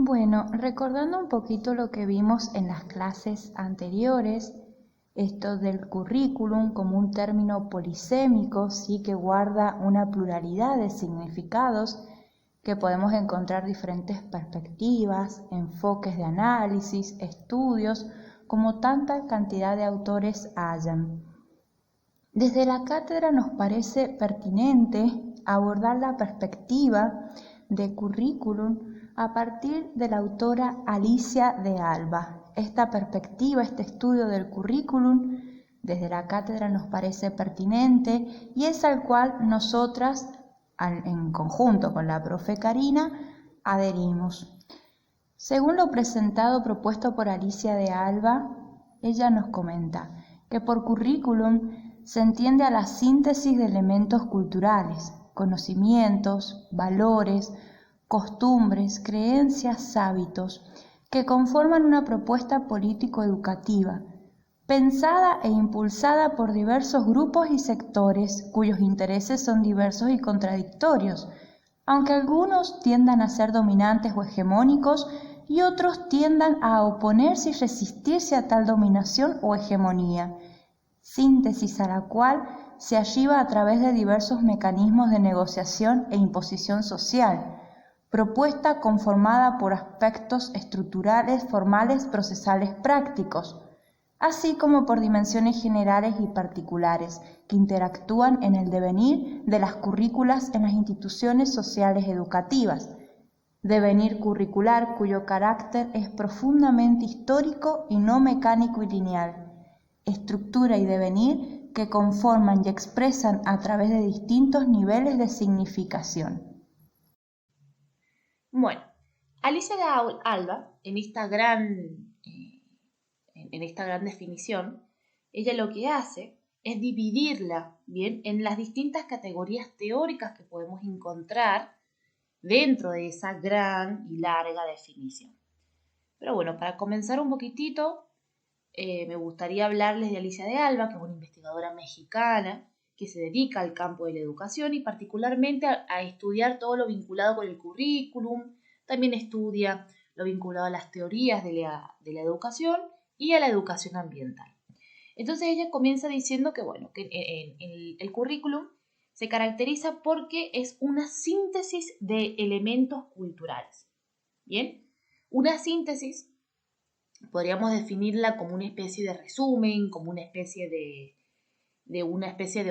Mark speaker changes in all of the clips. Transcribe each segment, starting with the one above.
Speaker 1: Bueno, recordando un poquito lo que vimos en las clases anteriores, esto del currículum como un término polisémico, sí que guarda una pluralidad de significados, que podemos encontrar diferentes perspectivas, enfoques de análisis, estudios, como tanta cantidad de autores hayan. Desde la cátedra nos parece pertinente abordar la perspectiva de currículum a partir de la autora Alicia de Alba. Esta perspectiva, este estudio del currículum, desde la cátedra nos parece pertinente y es al cual nosotras, en conjunto con la profe Karina, adherimos. Según lo propuesto por Alicia de Alba, ella nos comenta que por currículum se entiende a la síntesis de elementos culturales, conocimientos, valores, costumbres, creencias, hábitos, que conforman una propuesta político-educativa, pensada e impulsada por diversos grupos y sectores cuyos intereses son diversos y contradictorios, aunque algunos tiendan a ser dominantes o hegemónicos y otros tiendan a oponerse y resistirse a tal dominación o hegemonía, síntesis a la cual se arriba a través de diversos mecanismos de negociación e imposición social, propuesta conformada por aspectos estructurales, formales, procesales, prácticos, así como por dimensiones generales y particulares que interactúan en el devenir de las currículas en las instituciones sociales educativas, devenir curricular cuyo carácter es profundamente histórico y no mecánico y lineal, estructura y devenir que conforman y expresan a través de distintos niveles de significación.
Speaker 2: Bueno, Alicia de Alba, en esta gran definición, ella lo que hace es dividirla, ¿bien?, en las distintas categorías teóricas que podemos encontrar dentro de esa gran y larga definición. Pero bueno, para comenzar un poquitito, me gustaría hablarles de Alicia de Alba, que es una investigadora mexicana que se dedica al campo de la educación y particularmente a estudiar todo lo vinculado con el currículum. También estudia lo vinculado a las teorías de la educación y a la educación ambiental. Entonces ella comienza diciendo que, bueno, que el currículum se caracteriza porque es una síntesis de elementos culturales. ¿Bien? Una síntesis podríamos definirla como una especie de resumen, como una especie de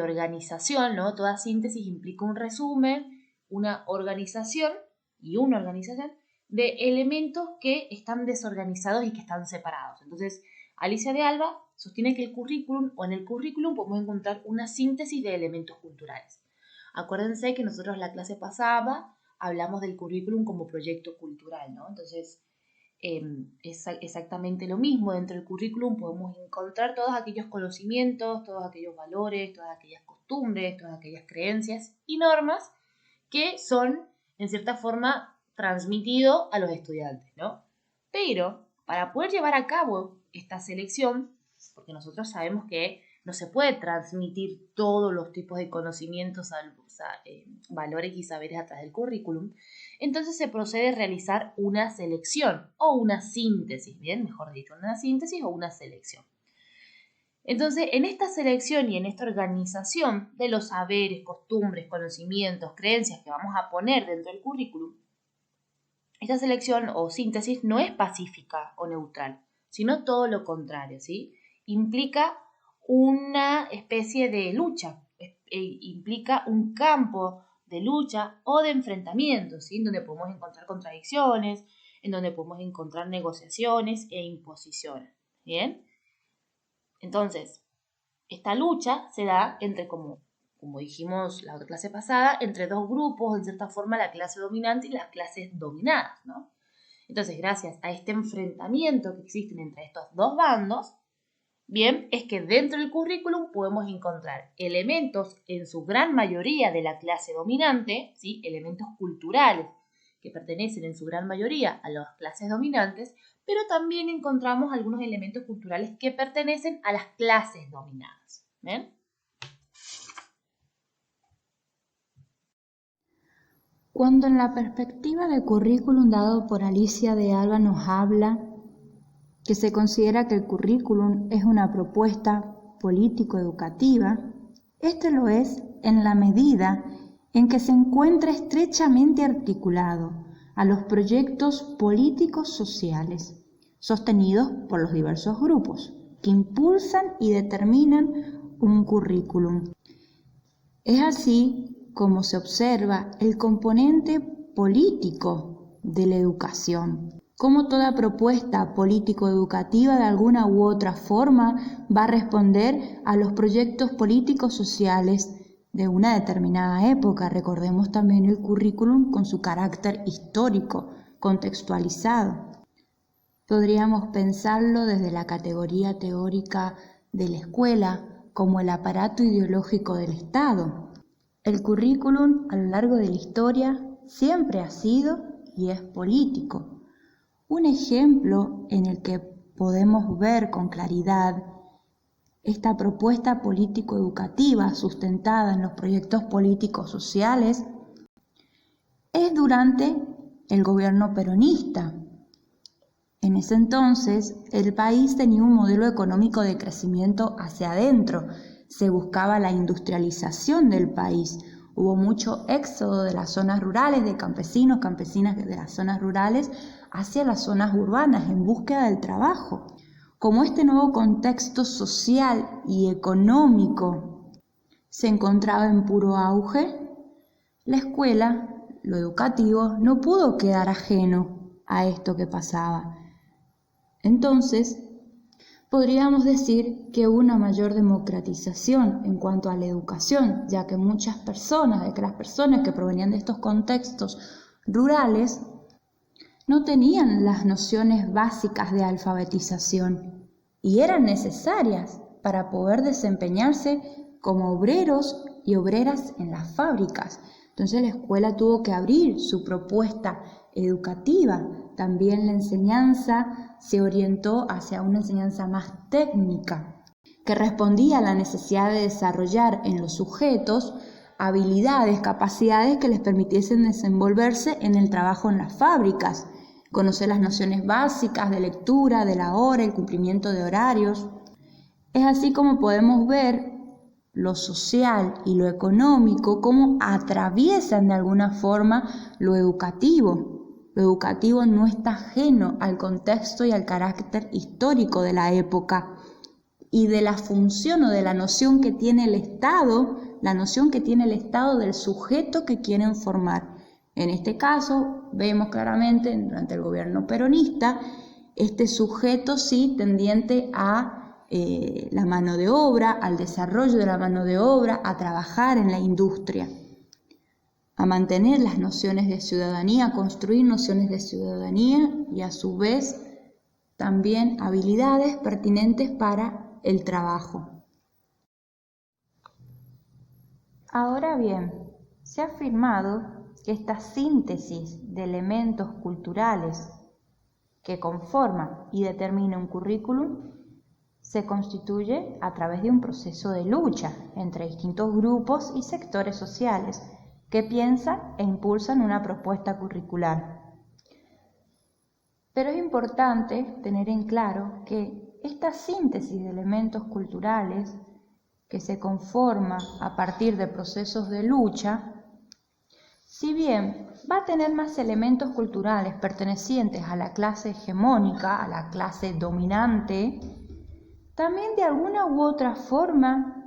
Speaker 2: organización, ¿no? Toda síntesis implica un resumen, una organización de elementos que están desorganizados y que están separados. Entonces, Alicia de Alba sostiene que en el currículum podemos encontrar una síntesis de elementos culturales. Acuérdense que nosotros en la clase pasada hablamos del currículum como proyecto cultural, ¿no? Entonces, es exactamente lo mismo. Dentro del currículum podemos encontrar todos aquellos conocimientos, todos aquellos valores, todas aquellas costumbres, todas aquellas creencias y normas que son, en cierta forma, transmitidos a los estudiantes, ¿no? Pero para poder llevar a cabo esta selección, porque nosotros sabemos que no se puede transmitir todos los tipos de conocimientos, valores y saberes a través del currículum, entonces se procede a realizar una selección o una síntesis, bien, mejor dicho, una síntesis o una selección. Entonces, en esta selección y en esta organización de los saberes, costumbres, conocimientos, creencias que vamos a poner dentro del currículum, esta selección o síntesis no es pacífica o neutral, sino todo lo contrario, ¿sí? Implica una especie de lucha, implica un campo de lucha o de enfrentamiento, ¿sí? En donde podemos encontrar contradicciones, en donde podemos encontrar negociaciones e imposiciones, ¿bien? Entonces, esta lucha se da entre, como dijimos la otra clase pasada, entre dos grupos, en cierta forma la clase dominante y las clases dominadas, ¿no? Entonces, gracias a este enfrentamiento que existen entre estos dos bandos, bien, es que dentro del currículum podemos encontrar elementos en su gran mayoría de la clase dominante, ¿sí? Elementos culturales que pertenecen en su gran mayoría a las clases dominantes, pero también encontramos algunos elementos culturales que pertenecen a las clases dominadas. ¿Ven?
Speaker 1: Cuando en la perspectiva de currículum dado por Alicia de Alba nos habla que se considera que el currículum es una propuesta político-educativa, este lo es en la medida en que se encuentra estrechamente articulado a los proyectos políticos sociales sostenidos por los diversos grupos que impulsan y determinan un currículum. Es así como se observa el componente político de la educación, cómo toda propuesta político-educativa de alguna u otra forma va a responder a los proyectos políticos sociales de una determinada época. Recordemos también el currículum con su carácter histórico, contextualizado. Podríamos pensarlo desde la categoría teórica de la escuela como el aparato ideológico del Estado. El currículum a lo largo de la historia siempre ha sido y es político. Un ejemplo en el que podemos ver con claridad esta propuesta político-educativa sustentada en los proyectos políticos sociales es durante el gobierno peronista. En ese entonces, el país tenía un modelo económico de crecimiento hacia adentro. Se buscaba la industrialización del país. Hubo mucho éxodo de las zonas rurales, de campesinos, campesinas de las zonas rurales, hacia las zonas urbanas en búsqueda del trabajo. Como este nuevo contexto social y económico se encontraba en puro auge, la escuela, lo educativo, no pudo quedar ajeno a esto que pasaba. Entonces, podríamos decir que hubo una mayor democratización en cuanto a la educación, ya que muchas personas, de que las personas que provenían de estos contextos rurales, no tenían las nociones básicas de alfabetización y eran necesarias para poder desempeñarse como obreros y obreras en las fábricas. Entonces la escuela tuvo que abrir su propuesta educativa. También la enseñanza se orientó hacia una enseñanza más técnica, que respondía a la necesidad de desarrollar en los sujetos habilidades, capacidades que les permitiesen desenvolverse en el trabajo en las fábricas, conocer las nociones básicas de lectura, de la hora, el cumplimiento de horarios. Es así como podemos ver lo social y lo económico, cómo atraviesan de alguna forma lo educativo. Lo educativo no está ajeno al contexto y al carácter histórico de la época y de la función o de la noción que tiene el Estado, la noción que tiene el Estado del sujeto que quieren formar. En este caso, vemos claramente durante el gobierno peronista, este sujeto sí tendiente a la mano de obra, al desarrollo de la mano de obra, a trabajar en la industria, a mantener las nociones de ciudadanía, a construir nociones de ciudadanía y a su vez también habilidades pertinentes para el trabajo. Ahora bien, se ha afirmado que esta síntesis de elementos culturales que conforman y determinan un currículum se constituye a través de un proceso de lucha entre distintos grupos y sectores sociales que piensan e impulsan una propuesta curricular. Pero es importante tener en claro que esta síntesis de elementos culturales que se conforma a partir de procesos de lucha, si bien va a tener más elementos culturales pertenecientes a la clase hegemónica, a la clase dominante, también de alguna u otra forma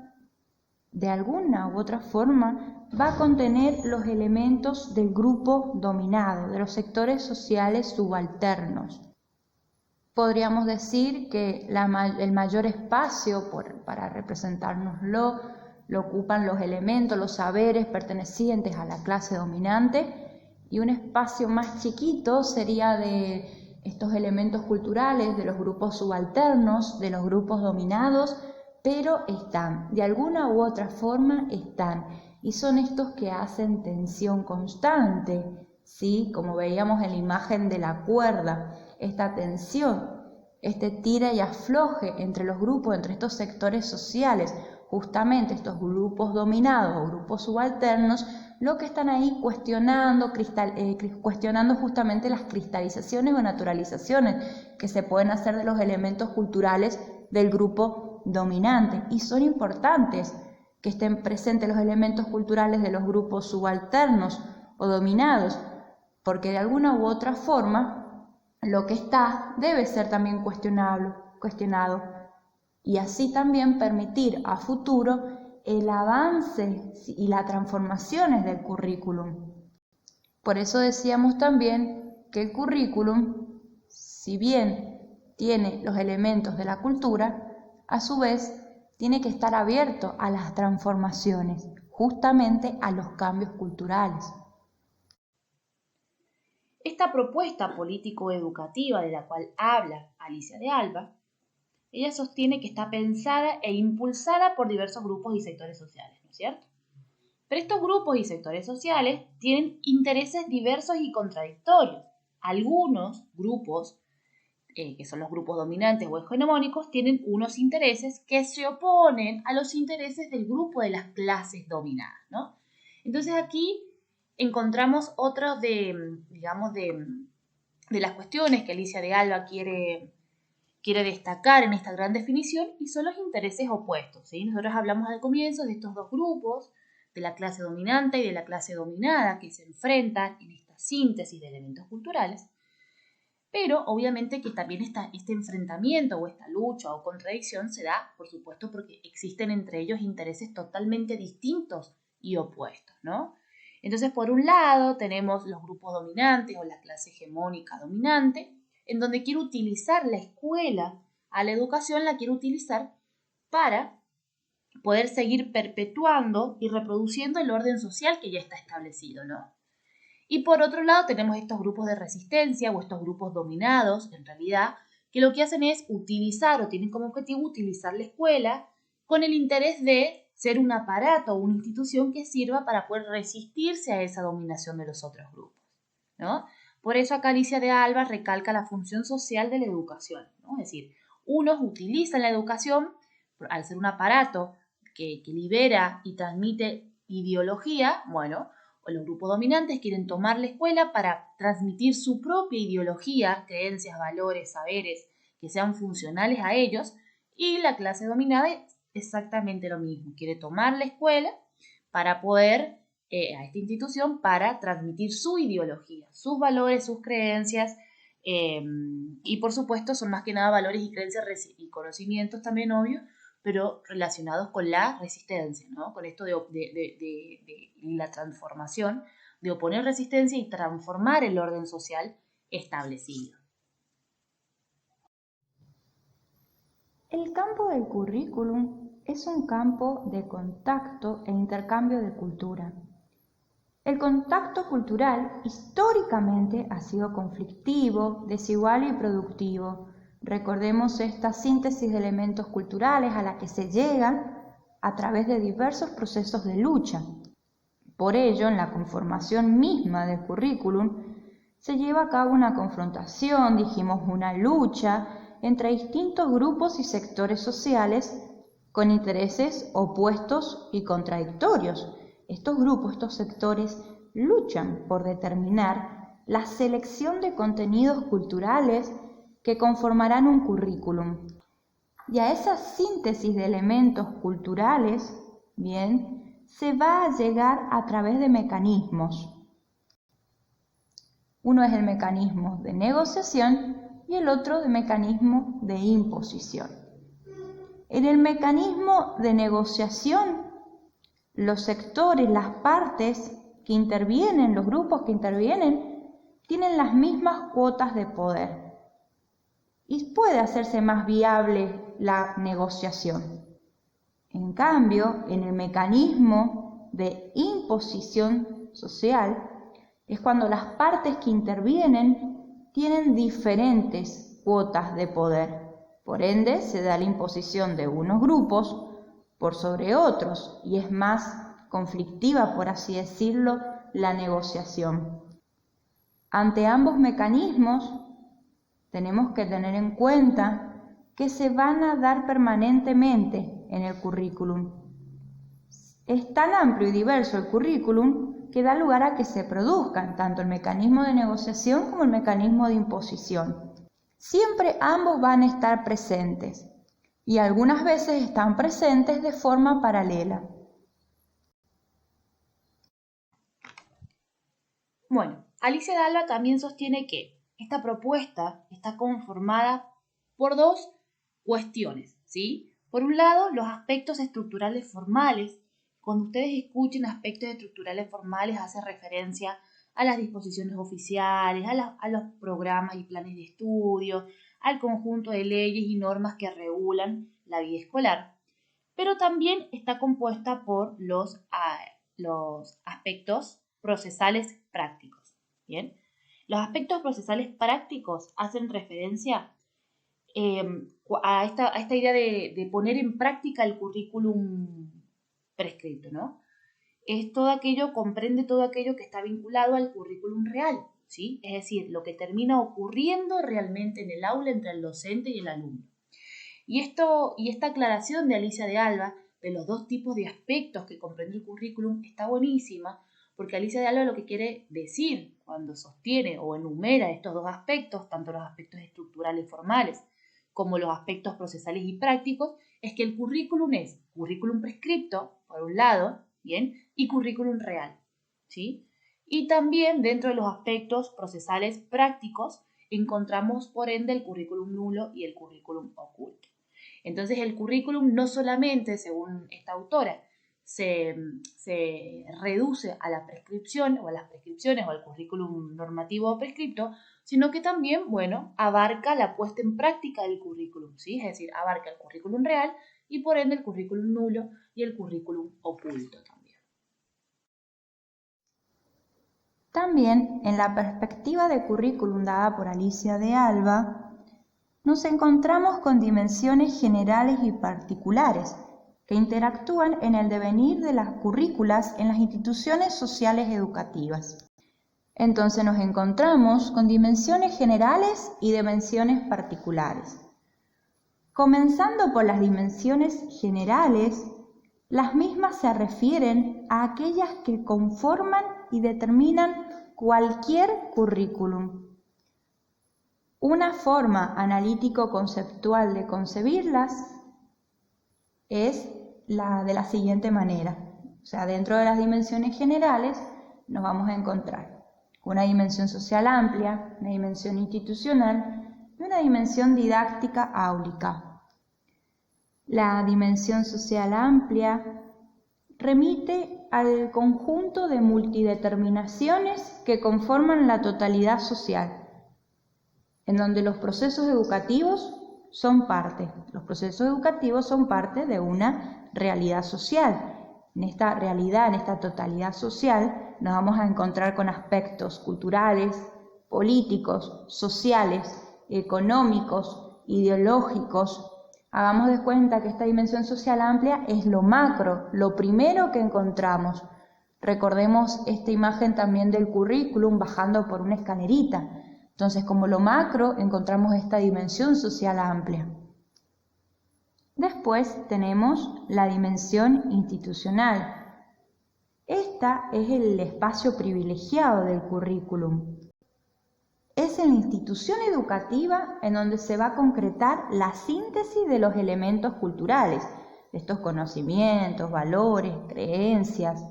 Speaker 1: va a contener los elementos del grupo dominado, de los sectores sociales subalternos. Podríamos decir que el mayor espacio para representárnoslo lo ocupan los elementos, los saberes pertenecientes a la clase dominante, y un espacio más chiquito sería de estos elementos culturales de los grupos subalternos, de los grupos dominados, pero de alguna u otra forma están, y son estos que hacen tensión constante, ¿sí? Como veíamos en la imagen de la cuerda, esta tensión, este tira y afloje entre los grupos, entre estos sectores sociales, justamente estos grupos dominados o grupos subalternos, lo que están ahí cuestionando justamente las cristalizaciones o naturalizaciones que se pueden hacer de los elementos culturales del grupo dominante. Y son importantes que estén presentes los elementos culturales de los grupos subalternos o dominados, porque de alguna u otra forma lo que está debe ser también cuestionado, y así también permitir a futuro el avance y las transformaciones del currículum. Por eso decíamos también que el currículum, si bien tiene los elementos de la cultura, a su vez tiene que estar abierto a las transformaciones, justamente a los cambios culturales.
Speaker 2: Esta propuesta político-educativa de la cual habla Alicia de Alba, ella sostiene que está pensada e impulsada por diversos grupos y sectores sociales, ¿no es cierto? Pero estos grupos y sectores sociales tienen intereses diversos y contradictorios. Algunos grupos, que son los grupos dominantes o hegemónicos, tienen unos intereses que se oponen a los intereses del grupo de las clases dominadas, ¿no? Entonces aquí encontramos otro de las cuestiones que Alicia de Alba quiere destacar en esta gran definición, y son los intereses opuestos, ¿sí? Nosotros hablamos al comienzo de estos dos grupos, de la clase dominante y de la clase dominada, que se enfrentan en esta síntesis de elementos culturales, pero obviamente que también este enfrentamiento o esta lucha o contradicción se da, por supuesto, porque existen entre ellos intereses totalmente distintos y opuestos, ¿no? Entonces, por un lado, tenemos los grupos dominantes o la clase hegemónica dominante, en donde quiere utilizar la escuela, a la educación la quiere utilizar para poder seguir perpetuando y reproduciendo el orden social que ya está establecido, ¿no? Y por otro lado tenemos estos grupos de resistencia o estos grupos dominados, en realidad, que lo que hacen es utilizar o tienen como objetivo utilizar la escuela con el interés de ser un aparato o una institución que sirva para poder resistirse a esa dominación de los otros grupos, ¿no? Por eso acá Alicia de Alba recalca la función social de la educación, ¿no? Es decir, unos utilizan la educación al ser un aparato que libera y transmite ideología, bueno, o los grupos dominantes quieren tomar la escuela para transmitir su propia ideología, creencias, valores, saberes que sean funcionales a ellos, y la clase dominada es exactamente lo mismo, quiere tomar la escuela para poder, a esta institución, para transmitir su ideología, sus valores, sus creencias, y por supuesto son más que nada valores y creencias y conocimientos también, obvio, pero relacionados con la resistencia, ¿no? Con esto de la transformación, de oponer resistencia y transformar el orden social establecido.
Speaker 1: El campo del currículum es un campo de contacto e intercambio de cultura. El contacto cultural históricamente ha sido conflictivo, desigual y productivo. Recordemos esta síntesis de elementos culturales a la que se llega a través de diversos procesos de lucha. Por ello, en la conformación misma del currículum, se lleva a cabo una confrontación, una lucha entre distintos grupos y sectores sociales con intereses opuestos y contradictorios. Estos grupos, estos sectores, luchan por determinar la selección de contenidos culturales que conformarán un currículum. Y a esa síntesis de elementos culturales, bien, se va a llegar a través de mecanismos. Uno es el mecanismo de negociación y el otro de mecanismo de imposición. En el mecanismo de negociación, los sectores, las partes que intervienen, los grupos que intervienen, tienen las mismas cuotas de poder y puede hacerse más viable la negociación. En cambio, en el mecanismo de imposición social es cuando las partes que intervienen tienen diferentes cuotas de poder. Por ende, se da la imposición de unos grupos por sobre otros y es más conflictiva, por así decirlo, la negociación. Ante ambos mecanismos, tenemos que tener en cuenta que se van a dar permanentemente en el currículum. Es tan amplio y diverso el currículum que da lugar a que se produzcan tanto el mecanismo de negociación como el mecanismo de imposición. Siempre ambos van a estar presentes y algunas veces están presentes de forma paralela.
Speaker 2: Bueno, Alicia de Alba también sostiene que esta propuesta está conformada por dos cuestiones, ¿sí? Por un lado, los aspectos estructurales formales. Cuando ustedes escuchen aspectos estructurales formales, hace referencia a las disposiciones oficiales, a los programas y planes de estudio, al conjunto de leyes y normas que regulan la vida escolar. Pero también está compuesta por los aspectos procesales prácticos. ¿Bien? Los aspectos procesales prácticos hacen referencia a esta idea de poner en práctica el currículum prescrito, ¿no? Comprende todo aquello que está vinculado al currículum real, ¿sí? Es decir, lo que termina ocurriendo realmente en el aula entre el docente y el alumno. Y esta aclaración de Alicia de Alba de los dos tipos de aspectos que comprende el currículum está buenísima, porque Alicia de Alba lo que quiere decir cuando sostiene o enumera estos dos aspectos, tanto los aspectos estructurales formales como los aspectos procesales y prácticos, es que el currículum es currículum prescripto, por un lado, ¿bien? Y currículum real, ¿sí? Y también dentro de los aspectos procesales prácticos encontramos, por ende, el currículum nulo y el currículum oculto. Entonces, el currículum no solamente, según esta autora, se reduce a la prescripción o a las prescripciones o al currículum normativo o prescripto, sino que también, bueno, abarca la puesta en práctica del currículum, ¿sí? Es decir, abarca el currículum real y por ende el currículum nulo y el currículum oculto también.
Speaker 1: También, en la perspectiva de currículum dada por Alicia de Alba, nos encontramos con dimensiones generales y particulares que interactúan en el devenir de las currículas en las instituciones sociales educativas. Entonces nos encontramos con dimensiones generales y dimensiones particulares. Comenzando por las dimensiones generales, las mismas se refieren a aquellas que conforman y determinan cualquier currículum. Una forma analítico-conceptual de concebirlas es la de la siguiente manera. O sea, dentro de las dimensiones generales nos vamos a encontrar una dimensión social amplia, una dimensión institucional y una dimensión didáctica áulica. La dimensión social amplia remite al conjunto de multideterminaciones que conforman la totalidad social, en donde los procesos educativos son parte. Los procesos educativos son parte de una realidad social. En esta realidad, en esta totalidad social, nos vamos a encontrar con aspectos culturales, políticos, sociales, económicos, ideológicos. Hagamos de cuenta que esta dimensión social amplia es lo macro, lo primero que encontramos. Recordemos esta imagen también del currículum bajando por una escalerita. Entonces, como lo macro, encontramos esta dimensión social amplia. Después tenemos la dimensión institucional. Esta es el espacio privilegiado del currículum. Es en la institución educativa en donde se va a concretar la síntesis de los elementos culturales, de estos conocimientos, valores, creencias,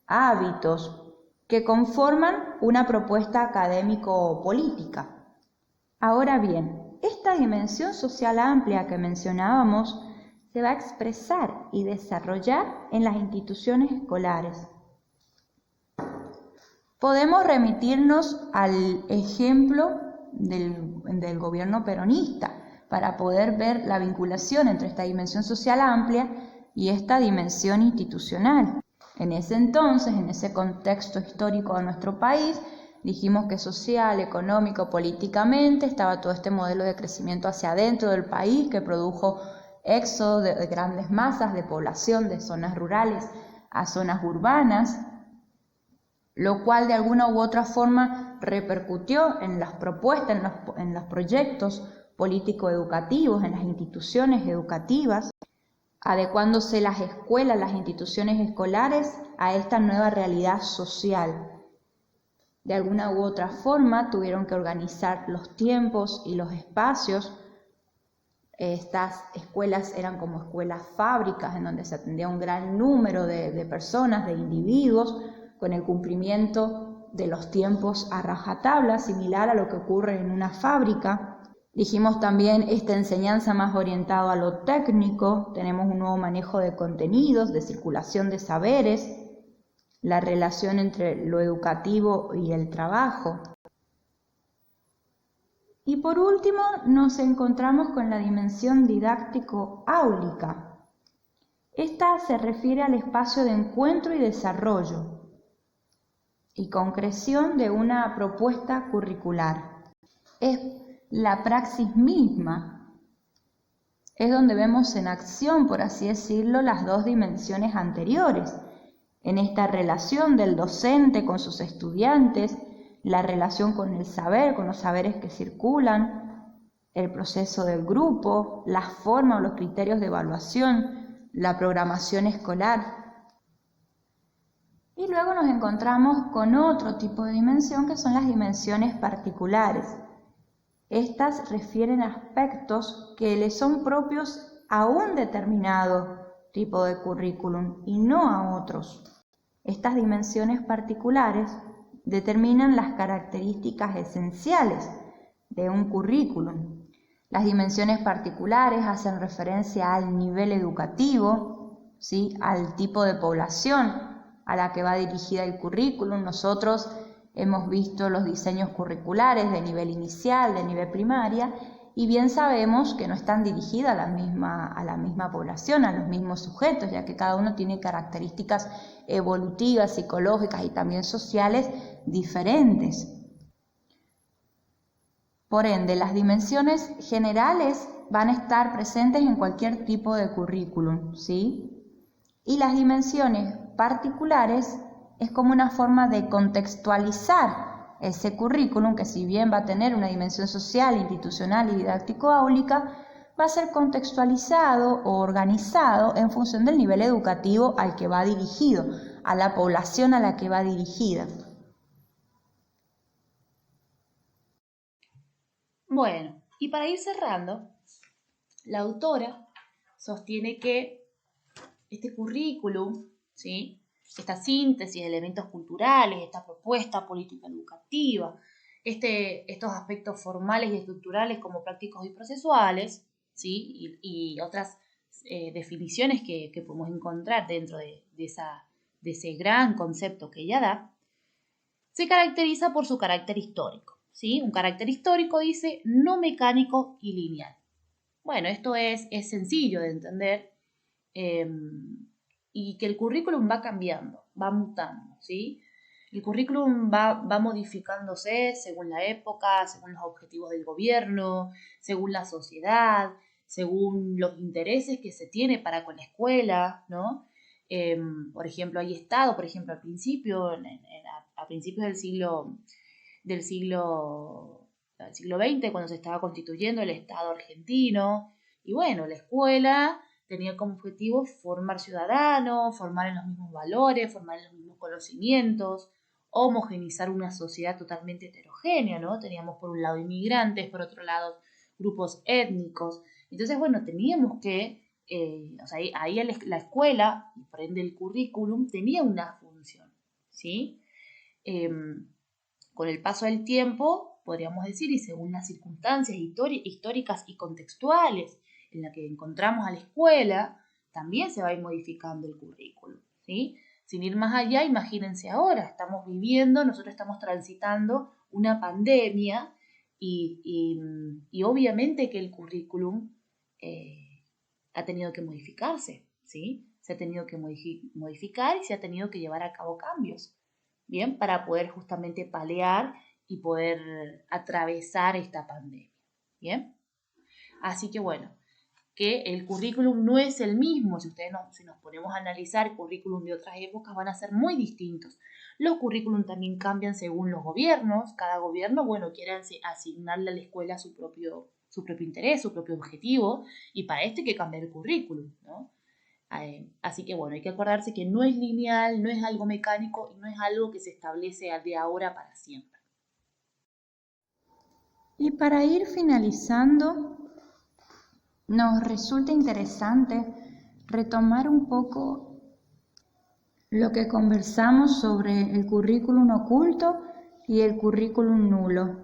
Speaker 1: hábitos, que conforman una propuesta académico-política. Ahora bien, esta dimensión social amplia que mencionábamos se va a expresar y desarrollar en las instituciones escolares. Podemos remitirnos al ejemplo del gobierno peronista para poder ver la vinculación entre esta dimensión social amplia y esta dimensión institucional. En ese entonces, en ese contexto histórico de nuestro país, dijimos que social, económico, políticamente estaba todo este modelo de crecimiento hacia adentro del país que produjo éxodo de grandes masas de población de zonas rurales a zonas urbanas, lo cual de alguna u otra forma repercutió en las propuestas, en los proyectos político-educativos, en las instituciones educativas. adecuándose las escuelas, las instituciones escolares a esta nueva realidad social. De alguna u otra forma tuvieron que organizar los tiempos y los espacios. Estas escuelas eran como escuelas fábricas en donde se atendía un gran número de personas, de individuos, con el cumplimiento de los tiempos a rajatabla, similar a lo que ocurre en una fábrica. Dijimos también esta enseñanza más orientada a lo técnico, tenemos un nuevo manejo de contenidos, de circulación de saberes, la relación entre lo educativo y el trabajo. Y por último, nos encontramos con la dimensión didáctico-áulica. Esta se refiere al espacio de encuentro y desarrollo y concreción de una propuesta curricular. Es la praxis misma. Es donde vemos en acción, por así decirlo, las dos dimensiones anteriores. En esta relación del docente con sus estudiantes, la relación con el saber, con los saberes que circulan, el proceso del grupo, la forma o los criterios de evaluación, la programación escolar. Y luego nos encontramos con otro tipo de dimensión que son las dimensiones particulares. Estas refieren a aspectos que le son propios a un determinado tipo de currículum y no a otros. Estas dimensiones particulares determinan las características esenciales de un currículum. Las dimensiones particulares hacen referencia al nivel educativo, ¿sí?, al tipo de población a la que va dirigida el currículum. Nosotros hemos visto los diseños curriculares de nivel inicial, de nivel primaria, y bien sabemos que no están dirigidas a la misma población, a los mismos sujetos, ya que cada uno tiene características evolutivas, psicológicas y también sociales diferentes. Por ende, las dimensiones generales van a estar presentes en cualquier tipo de currículum, ¿sí? Y las dimensiones particulares es como una forma de contextualizar ese currículum, que si bien va a tener una dimensión social, institucional y didáctico-áulica, va a ser contextualizado o organizado en función del nivel educativo al que va dirigido, a la población a la que va dirigida.
Speaker 2: Bueno, y para ir cerrando, la autora sostiene que este currículum, ¿sí?, esta síntesis de elementos culturales, esta propuesta política educativa, estos aspectos formales y estructurales como prácticos y procesuales, ¿sí?, y otras definiciones que podemos encontrar dentro de ese gran concepto que ella da, se caracteriza por su carácter histórico, ¿sí? Un carácter histórico, dice, no mecánico y lineal. Bueno, esto es sencillo de entender, y que el currículum va cambiando, va mutando, ¿sí? El currículum va modificándose según la época, según los objetivos del gobierno, según la sociedad, según los intereses que se tiene para con la escuela, ¿no? Por ejemplo, hay estado, por ejemplo, al principio, a principios del siglo XX, cuando se estaba constituyendo el Estado argentino, y bueno, la escuela tenía como objetivo formar ciudadanos, formar en los mismos valores, formar en los mismos conocimientos, homogenizar una sociedad totalmente heterogénea, ¿no? Teníamos por un lado inmigrantes, por otro lado grupos étnicos. Entonces, bueno, teníamos que, ahí la escuela, y por ende el currículum, tenía una función, ¿sí? Con el paso del tiempo, podríamos decir, y según las circunstancias históricas y contextuales en la que encontramos a la escuela, también se va a ir modificando el currículum, ¿sí? Sin ir más allá, imagínense ahora, nosotros estamos transitando una pandemia y obviamente que el currículum ha tenido que modificarse, ¿sí? Se ha tenido que modificar y se ha tenido que llevar a cabo cambios, ¿bien? Para poder justamente paliar y poder atravesar esta pandemia, ¿bien? Así que bueno, que el currículum no es el mismo. Si nos ponemos a analizar el currículum de otras épocas, van a ser muy distintos. Los currículum también cambian según los gobiernos. Cada gobierno, bueno, quiere asignarle a la escuela su propio interés, su propio objetivo, y para esto hay que cambiar el currículum, ¿no? Así que bueno, hay que acordarse que no es lineal, no es algo mecánico y no es algo que se establece de ahora para siempre.
Speaker 1: Y para ir finalizando, nos resulta interesante retomar un poco lo que conversamos sobre el currículum oculto y el currículum nulo,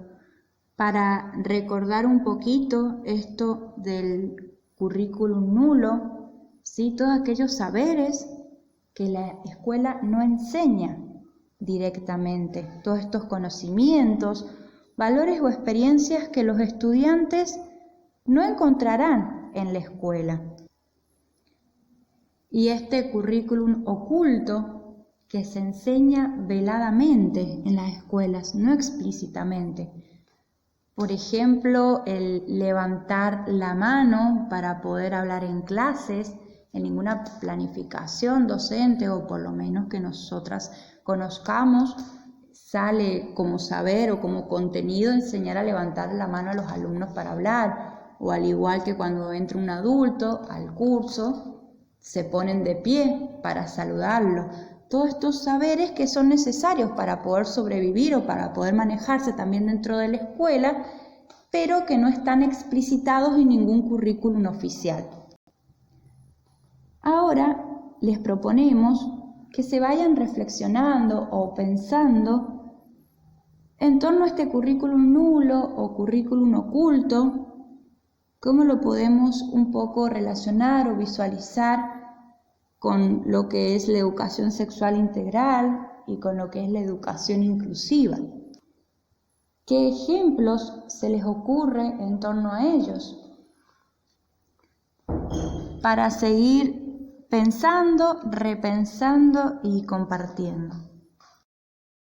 Speaker 1: para recordar un poquito esto del currículum nulo, ¿sí? Todos aquellos saberes que la escuela no enseña directamente, todos estos conocimientos, valores o experiencias que los estudiantes no encontrarán en la escuela. Y este currículum oculto que se enseña veladamente en las escuelas, no explícitamente. Por ejemplo, el levantar la mano para poder hablar en clases, en ninguna planificación docente, o por lo menos que nosotras conozcamos, sale como saber o como contenido enseñar a levantar la mano a los alumnos para hablar, o al igual que cuando entra un adulto al curso, se ponen de pie para saludarlo. Todos estos saberes que son necesarios para poder sobrevivir o para poder manejarse también dentro de la escuela, pero que no están explicitados en ningún currículum oficial. Ahora les proponemos que se vayan reflexionando o pensando en torno a este currículum nulo o currículum oculto, cómo lo podemos un poco relacionar o visualizar con lo que es la educación sexual integral y con lo que es la educación inclusiva. ¿Qué ejemplos se les ocurre en torno a ellos? Para seguir pensando, repensando y compartiendo.